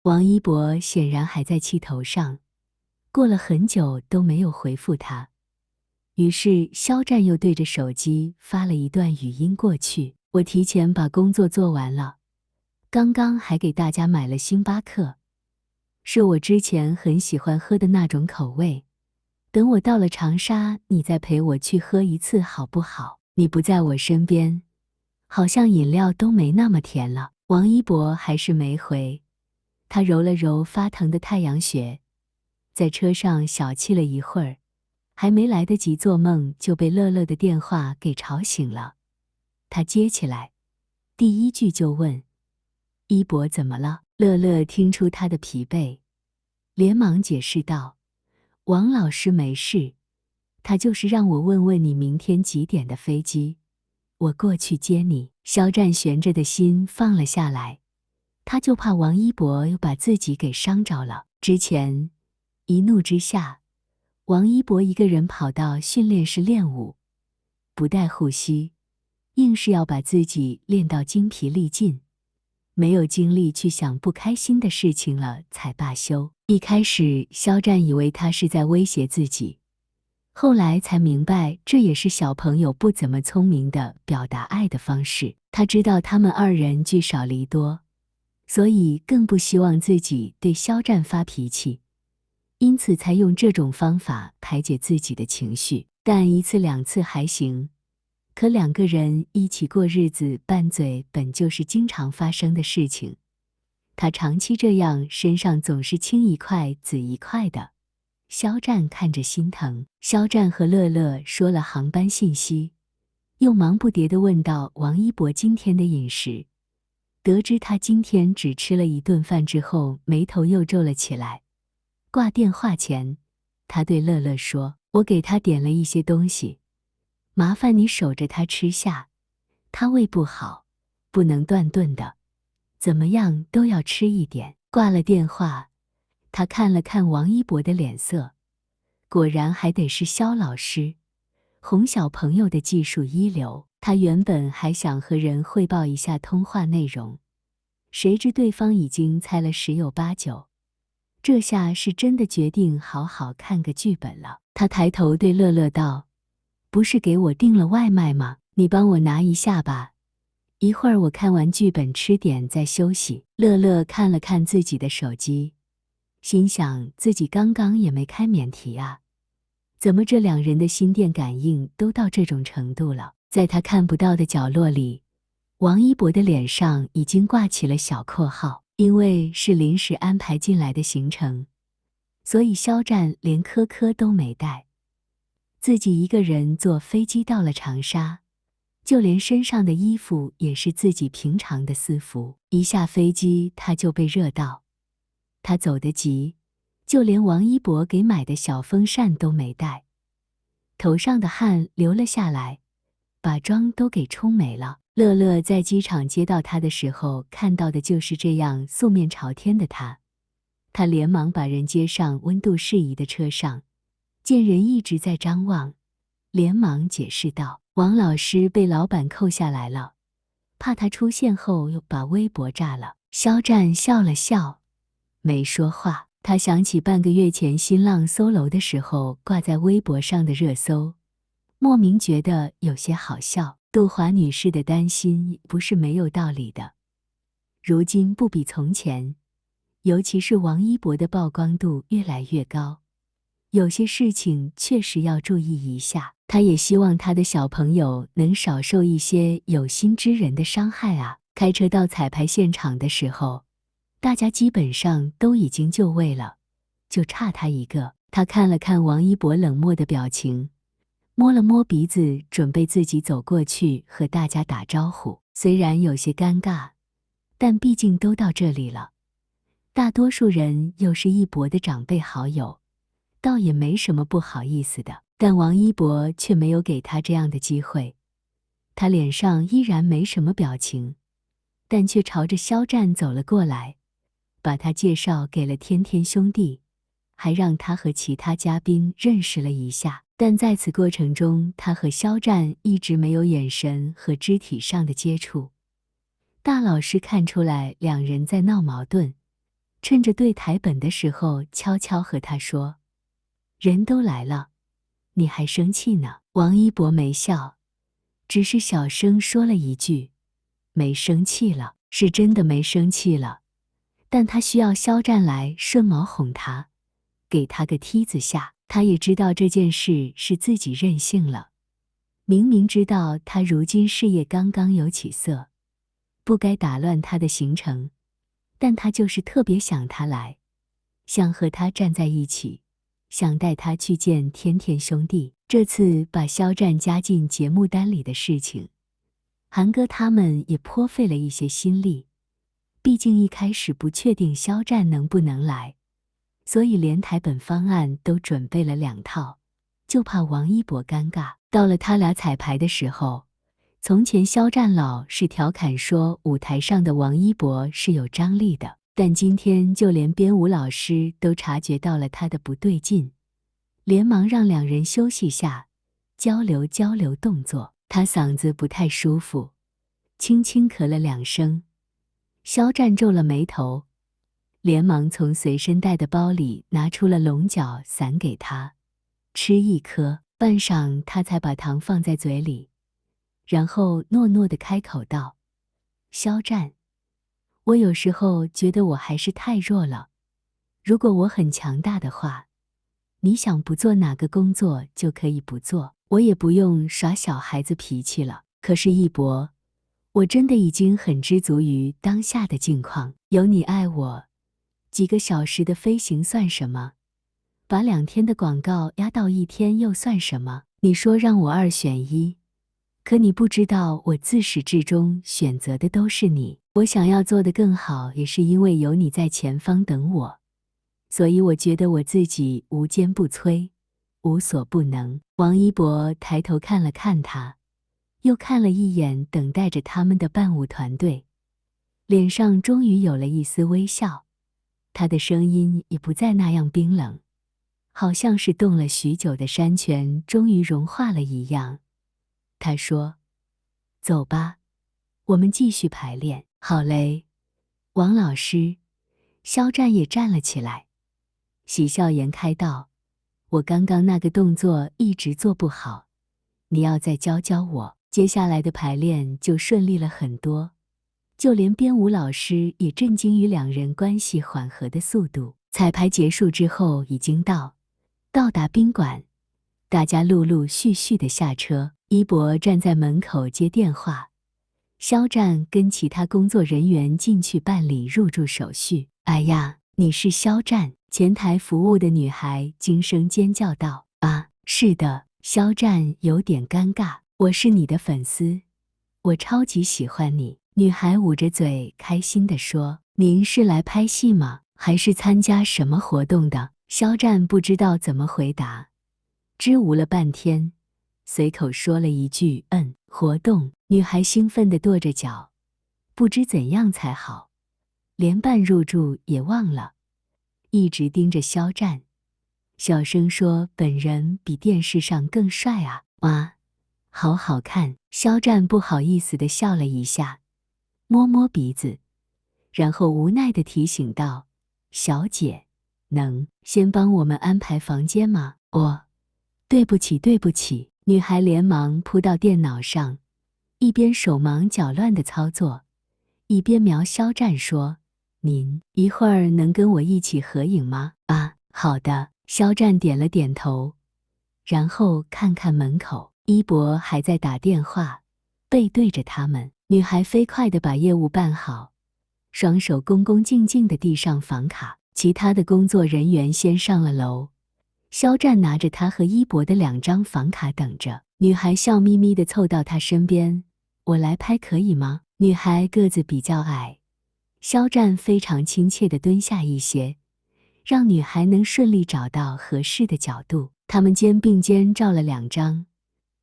王一博显然还在气头上，过了很久都没有回复他。于是肖战又对着手机发了一段语音过去：我提前把工作做完了，刚刚还给大家买了星巴克，是我之前很喜欢喝的那种口味。等我到了长沙，你再陪我去喝一次好不好？你不在我身边，好像饮料都没那么甜了。王一博还是没回，他揉了揉发疼的太阳穴，在车上小憩了一会儿，还没来得及做梦，就被乐乐的电话给吵醒了。他接起来，第一句就问：一博怎么了？乐乐听出他的疲惫，连忙解释道：王老师没事，他就是让我问问你明天几点的飞机，我过去接你。肖战悬着的心放了下来，他就怕王一博又把自己给伤着了。之前一怒之下，王一博一个人跑到训练室练舞，不带护膝，硬是要把自己练到精疲力尽，没有精力去想不开心的事情了才罢休。一开始肖战以为他是在威胁自己，后来才明白这也是小朋友不怎么聪明的表达爱的方式。他知道他们二人聚少离多，所以更不希望自己对肖战发脾气，因此才用这种方法排解自己的情绪。但一次两次还行，可两个人一起过日子拌嘴本就是经常发生的事情，他长期这样，身上总是青一块紫一块的。肖战看着心疼。肖战和乐乐说了航班信息，又忙不迭地问到王一博今天的饮食。得知他今天只吃了一顿饭之后，眉头又皱了起来。挂电话前，他对乐乐说：我给他点了一些东西，麻烦你守着他吃下，他胃不好，不能断顿的，怎么样都要吃一点。挂了电话，他看了看王一博的脸色，果然还得是肖老师，哄小朋友的技术一流。他原本还想和人汇报一下通话内容，谁知对方已经猜了十有八九，这下是真的决定好好看个剧本了。他抬头对乐乐道：不是给我订了外卖吗？你帮我拿一下吧，一会儿我看完剧本吃点再休息。乐乐看了看自己的手机，心想自己刚刚也没开免提啊，怎么这两人的心电感应都到这种程度了？在他看不到的角落里，王一博的脸上已经挂起了小括号。因为是临时安排进来的行程，所以肖战连科科都没带，自己一个人坐飞机到了长沙，就连身上的衣服也是自己平常的私服。一下飞机他就被热到，他走得急，就连王一博给买的小风扇都没带，头上的汗流了下来，把妆都给冲没了。乐乐在机场接到他的时候，看到的就是这样素面朝天的他，他连忙把人接上温度适宜的车上，见人一直在张望，连忙解释道：王老师被老板扣下来了，怕他出现后又把微博炸了。肖战笑了笑，没说话。他想起半个月前新浪搜楼的时候挂在微博上的热搜，莫名觉得有些好笑。杜华女士的担心不是没有道理的，如今不比从前，尤其是王一博的曝光度越来越高，有些事情确实要注意一下。他也希望他的小朋友能少受一些有心之人的伤害啊。开车到彩排现场的时候，大家基本上都已经就位了，就差他一个。他看了看王一博冷漠的表情，摸了摸鼻子，准备自己走过去和大家打招呼。虽然有些尴尬，但毕竟都到这里了，大多数人又是一博的长辈好友，倒也没什么不好意思的。但王一博却没有给他这样的机会，他脸上依然没什么表情，但却朝着肖战走了过来，把他介绍给了天天兄弟，还让他和其他嘉宾认识了一下。但在此过程中，他和肖战一直没有眼神和肢体上的接触。大老师看出来两人在闹矛盾，趁着对台本的时候，悄悄和他说：“人都来了，你还生气呢？”王一博没笑，只是小声说了一句：“没生气了。”是真的没生气了，但他需要肖战来顺毛哄他，给他个梯子下。他也知道这件事是自己任性了，明明知道他如今事业刚刚有起色，不该打乱他的行程，但他就是特别想他来，想和他站在一起，想带他去见天天兄弟。这次把肖战加进节目单里的事情，韩哥他们也颇费了一些心力，毕竟一开始不确定肖战能不能来，所以连台本方案都准备了2套，就怕王一博尴尬。到了他俩彩排的时候，从前肖战老是调侃说舞台上的王一博是有张力的，但今天就连编舞老师都察觉到了他的不对劲，连忙让2人休息下，交流动作。他嗓子不太舒服，轻轻咳了2声。肖战皱了眉头，连忙从随身带的包里拿出了龙角散给他，吃一颗，半晌他才把糖放在嘴里，然后糯糯地开口道：“肖战，我有时候觉得我还是太弱了，如果我很强大的话，你想不做哪个工作就可以不做，我也不用耍小孩子脾气了。可是一博，我真的已经很知足于当下的境况，有你爱我，几个小时的飞行算什么？把2天的广告压到1天又算什么？你说让我2选1，可你不知道我自始至终选择的都是你。我想要做得更好，也是因为有你在前方等我，所以我觉得我自己无坚不摧，无所不能。”王一博抬头看了看他，又看了一眼等待着他们的伴舞团队，脸上终于有了一丝微笑，他的声音也不再那样冰冷，好像是冻了许久的山泉终于融化了一样。他说：“走吧，我们继续排练。”好嘞，王老师。肖战也站了起来，喜笑颜开道：“我刚刚那个动作一直做不好，你要再教教我。”接下来的排练就顺利了很多，就连编舞老师也震惊于2人关系缓和的速度。彩排结束之后已经到达宾馆，大家陆陆续续的下车。一博站在门口接电话，肖战跟其他工作人员进去办理入住手续。哎呀，你是肖战？前台服务的女孩惊声尖叫道：“啊，是的。”肖战有点尴尬：“我是你的粉丝，我超级喜欢你。”女孩捂着嘴开心地说：“您是来拍戏吗？还是参加什么活动的？”肖战不知道怎么回答，支吾了半天，随口说了一句：“活动。”女孩兴奋地跺着脚，不知怎样才好，连办入住也忘了，一直盯着肖战，小声说：“本人比电视上更帅啊！”哇，好好看。肖战不好意思地笑了一下，摸摸鼻子，然后无奈地提醒道：“小姐，能先帮我们安排房间吗？”“哦，对不起，对不起。”女孩连忙扑到电脑上，一边手忙脚乱地操作，一边瞄肖战说：“您一会儿能跟我一起合影吗？”“啊，好的。”肖战点了点头，然后看看门口，一博还在打电话，背对着他们。女孩飞快地把业务办好，双手恭恭敬敬地递上房卡。其他的工作人员先上了楼，肖战拿着他和一博的2张房卡等着。女孩笑眯眯地凑到他身边：“我来拍可以吗？”女孩个子比较矮，肖战非常亲切地蹲下一些，让女孩能顺利找到合适的角度。他们肩并肩照了2张，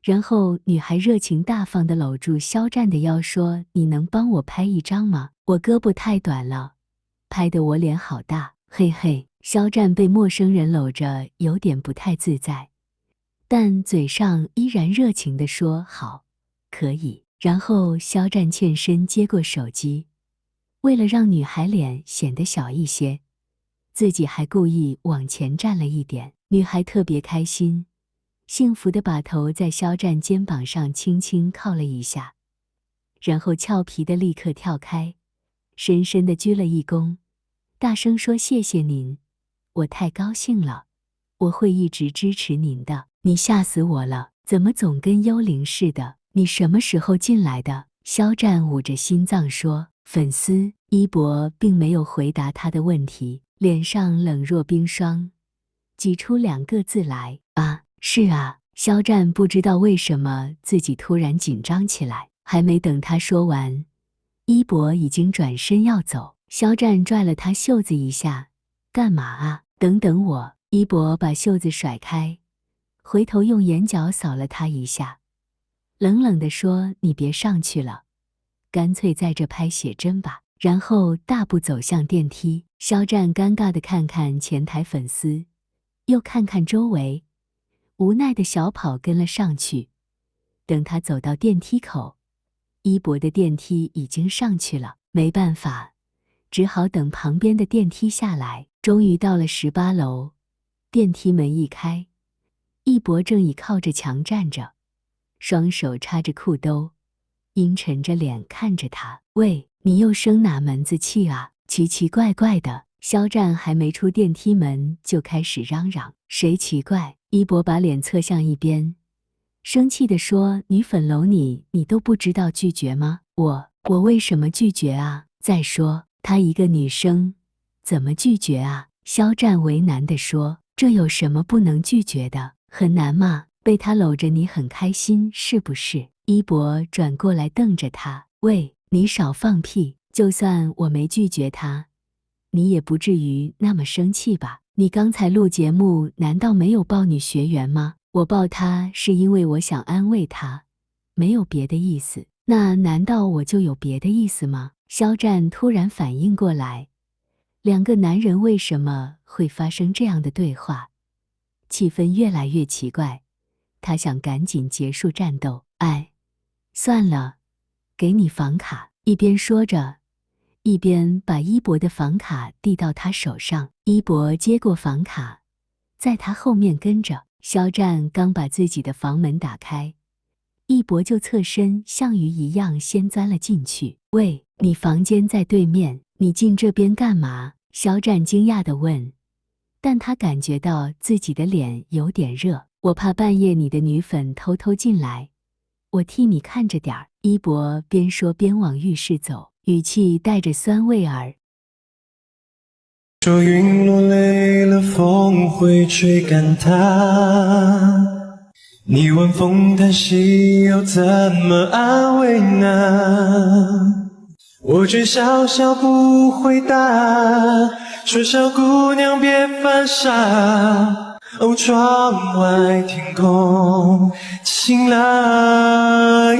然后女孩热情大方地搂住肖战的腰说：“你能帮我拍1张吗？我胳膊太短了，拍得我脸好大。”嘿嘿。肖战被陌生人搂着有点不太自在，但嘴上依然热情地说：“好，可以。”然后肖战欠身接过手机，为了让女孩脸显得小一些，自己还故意往前站了一点。女孩特别开心，幸福地把头在肖战肩膀上轻轻靠了一下，然后俏皮地立刻跳开，深深地鞠了一躬，大声说：“谢谢您，我太高兴了，我会一直支持您的。”你吓死我了，怎么总跟幽灵似的？你什么时候进来的？肖战捂着心脏说。粉丝一博并没有回答他的问题，脸上冷若冰霜，挤出2个字来：啊，是啊。肖战不知道为什么自己突然紧张起来，还没等他说完，一博已经转身要走。肖战拽了他袖子一下：干嘛啊？等等我。一博把袖子甩开，回头用眼角扫了他一下，冷冷地说：你别上去了，干脆在这拍写真吧。然后大步走向电梯。肖战尴尬地看看前台粉丝，又看看周围，无奈地小跑跟了上去。等他走到电梯口，一博的电梯已经上去了，没办法，只好等旁边的电梯下来。终于到了18楼，电梯门一开，一博正倚靠着墙站着，双手插着裤兜，阴沉着脸看着他。喂，你又生哪门子气啊？奇奇怪怪的。肖战还没出电梯门就开始嚷嚷。谁奇怪？一博把脸侧向一边，生气地说：女粉楼你都不知道拒绝吗？我为什么拒绝啊？再说她一个女生，怎么拒绝啊？肖战为难地说：这有什么不能拒绝的？很难吗？被他搂着你很开心是不是？一博转过来瞪着他：喂，你少放屁！就算我没拒绝他，你也不至于那么生气吧？你刚才录节目难道没有抱女学员吗？我抱她是因为我想安慰她，没有别的意思。那难道我就有别的意思吗？肖战突然反应过来，两个男人为什么会发生这样的对话？气氛越来越奇怪，他想赶紧结束战斗。哎，算了，给你房卡。一边说着，一边把一博的房卡递到他手上。一博接过房卡，在他后面跟着。肖战刚把自己的房门打开，一博就侧身像鱼一样先钻了进去。喂，你房间在对面，你进这边干嘛？肖战惊讶地问，但他感觉到自己的脸有点热。我怕半夜你的女粉偷偷进来，我替你看着点儿。一博边说边往浴室走，语气带着酸味儿。说云落泪了，风会吹干它。你问风叹息，又怎么安慰呢？我却笑笑不回答，说小姑娘别犯傻。哦，窗外天空晴朗。